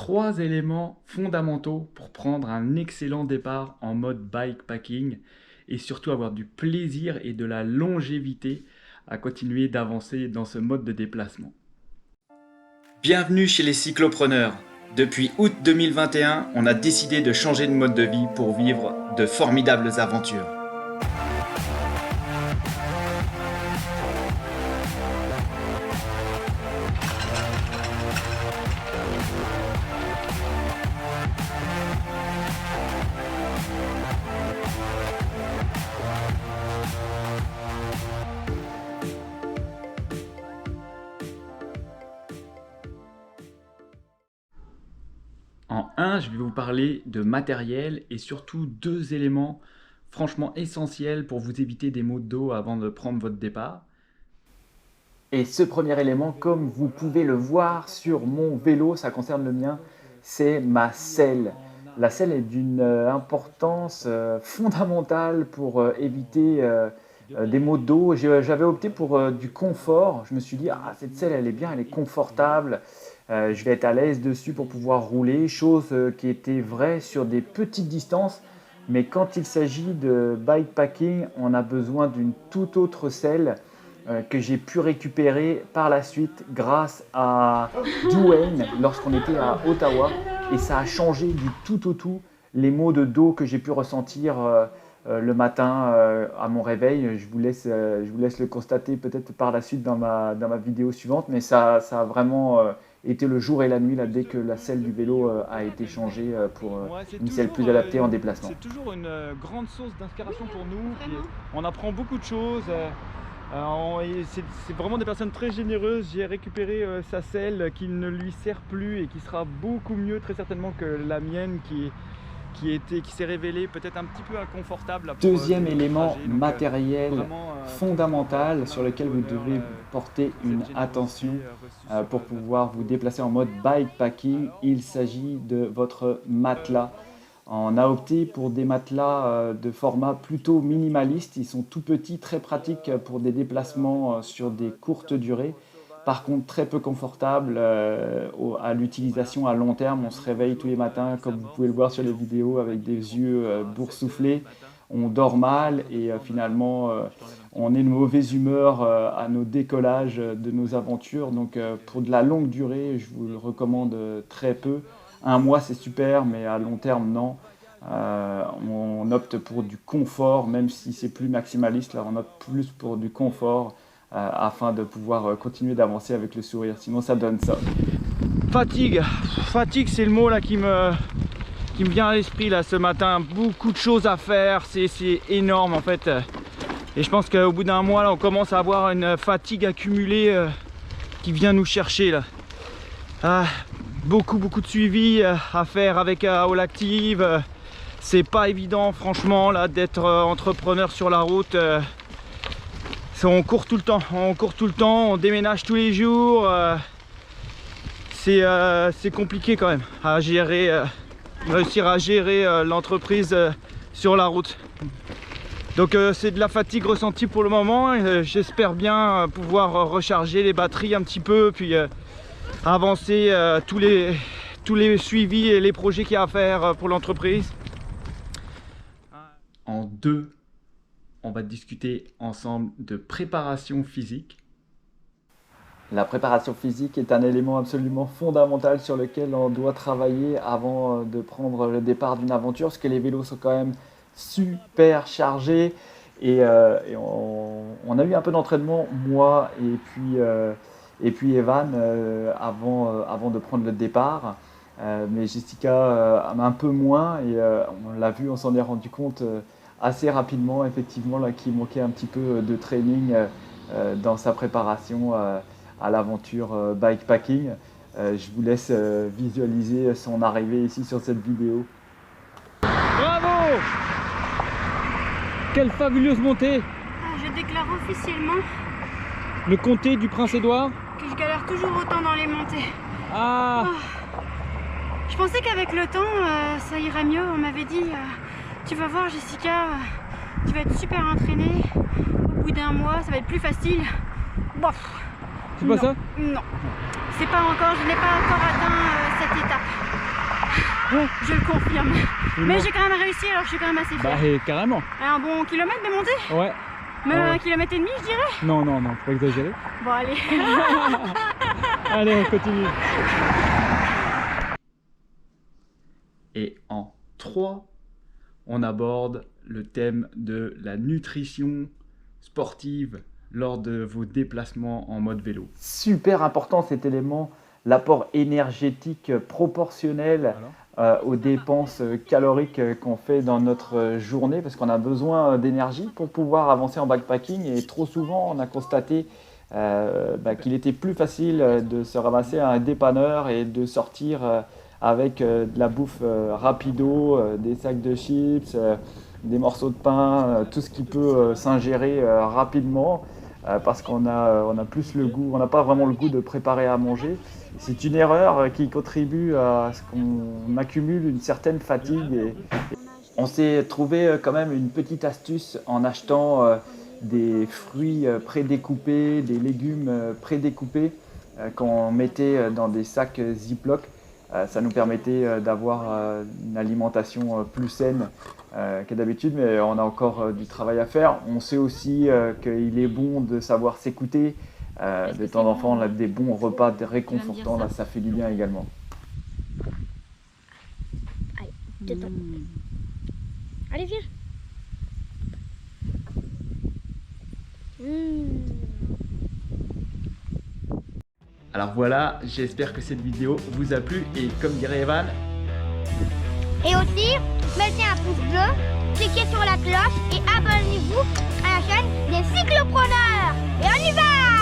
3 éléments fondamentaux pour prendre un excellent départ en mode bikepacking et surtout avoir du plaisir et de la longévité à continuer d'avancer dans ce mode de déplacement. Bienvenue chez les cyclopreneurs. Depuis août 2021, on a décidé de changer de mode de vie pour vivre de formidables aventures. En 1, je vais vous parler de matériel et surtout 2 éléments franchement essentiels pour vous éviter des maux de dos avant de prendre votre départ. Et ce premier élément, comme vous pouvez le voir sur mon vélo, ça concerne le mien, c'est ma selle. La selle est d'une importance fondamentale pour éviter des maux de dos. J'avais opté pour du confort. Je me suis dit, ah, cette selle, elle est bien, elle est confortable. Je vais être à l'aise dessus pour pouvoir rouler, chose qui était vraie sur des petites distances. Mais quand il s'agit de bikepacking, on a besoin d'une toute autre selle que j'ai pu récupérer par la suite grâce à Dwayne lorsqu'on était à Ottawa. Et ça a changé du tout au tout les maux de dos que j'ai pu ressentir le matin à mon réveil. Je vous laisse le constater peut-être par la suite dans ma vidéo suivante. Mais ça a vraiment été le jour et la nuit là, dès que la selle du vélo a été changée pour une selle plus adaptée en déplacement. C'est toujours une grande source d'inspiration pour nous. On apprend beaucoup de choses. C'est vraiment des personnes très généreuses. J'ai récupéré sa selle qui ne lui sert plus et qui sera beaucoup mieux très certainement que la mienne qui s'est révélée peut-être un petit peu inconfortable. Deuxième élément matériel fondamental sur lequel vous devez porter une attention pour pouvoir vous déplacer en mode bikepacking, il s'agit de votre matelas. On a opté pour des matelas de format plutôt minimaliste. Ils sont tout petits, très pratiques pour des déplacements sur des courtes durées. Par contre, très peu confortables à l'utilisation à long terme. On se réveille tous les matins, comme vous pouvez le voir sur les vidéos, avec des yeux boursouflés. On dort mal et finalement, on est de mauvaise humeur à nos décollages de nos aventures. Donc, pour de la longue durée, je vous le recommande très peu. 1 mois, c'est super, mais à long terme, non. On opte pour du confort, même si c'est plus maximaliste. Là, on opte plus pour du confort afin de pouvoir continuer d'avancer avec le sourire. Sinon, ça donne ça. Fatigue, c'est le mot là qui me vient à l'esprit là ce matin. Beaucoup de choses à faire, c'est énorme en fait. Et je pense qu'au bout d'un mois, là, on commence à avoir une fatigue accumulée qui vient nous chercher là. Beaucoup de suivi à faire avec All Active. C'est pas évident franchement là d'être entrepreneur sur la route. On court tout le temps, on déménage tous les jours. C'est compliqué quand même à gérer, réussir à gérer l'entreprise sur la route. Donc c'est de la fatigue ressentie pour le moment. J'espère bien pouvoir recharger les batteries un petit peu, puis avancer tous les suivis et les projets qu'il y a à faire pour l'entreprise. En 2, on va discuter ensemble de préparation physique. La préparation physique est un élément absolument fondamental sur lequel on doit travailler avant de prendre le départ d'une aventure, parce que les vélos sont quand même super chargés et on a eu un peu d'entraînement, moi et puis Evan, avant de prendre le départ. Mais Jessica un peu moins et on l'a vu, on s'en est rendu compte assez rapidement effectivement là, qu'il manquait un petit peu de training dans sa préparation à l'aventure bikepacking. Je vous laisse visualiser son arrivée ici sur cette vidéo. Bravo! Quelle fabuleuse montée! Je déclare officiellement le comté du Prince-Édouard. Que je galère toujours autant dans les montées. Ah! Je pensais qu'avec le temps, ça irait mieux. On m'avait dit, tu vas voir Jessica, tu vas être super entraînée. Au bout d'1 mois, ça va être plus facile. Bof. C'est pas ça? Non. C'est pas encore, je n'ai pas encore atteint cette étape. Ouais. Je le confirme. Et Mais moi- j'ai quand même réussi, alors je suis quand même assez Bah fière. carrément. Un bon kilomètre de montée, Ouais. même Ah ouais. 1,5 km, je dirais. Non, non, non, faut pas exagérer. Bon, allez. Allez, on continue. Et en 3, on aborde le thème de la nutrition sportive lors de vos déplacements en mode vélo. Super important cet élément, l'apport énergétique proportionnel aux dépenses caloriques qu'on fait dans notre journée, parce qu'on a besoin d'énergie pour pouvoir avancer en backpacking. Et trop souvent, on a constaté qu'il était plus facile de se ramasser à un dépanneur et de sortir avec de la bouffe rapido, des sacs de chips, des morceaux de pain, tout ce qui peut s'ingérer rapidement. Parce qu'on a plus le goût, on n'a pas vraiment le goût de préparer à manger. C'est une erreur qui contribue à ce qu'on accumule une certaine fatigue. Et on s'est trouvé quand même une petite astuce en achetant des fruits prédécoupés, des légumes prédécoupés qu'on mettait dans des sacs Ziploc. Ça nous permettait d'avoir une alimentation plus saine que d'habitude, mais on a encore du travail à faire. On sait aussi qu'il est bon de savoir s'écouter. De temps en temps, on a des bons repas réconfortants, là, ça fait du bien également. Dedans. Allez, viens. Alors voilà, j'espère que cette vidéo vous a plu et comme dirait Evan, Et aussi, mettez un pouce bleu, cliquez sur la cloche et abonnez-vous à la chaîne des cyclopreneurs. Et on y va!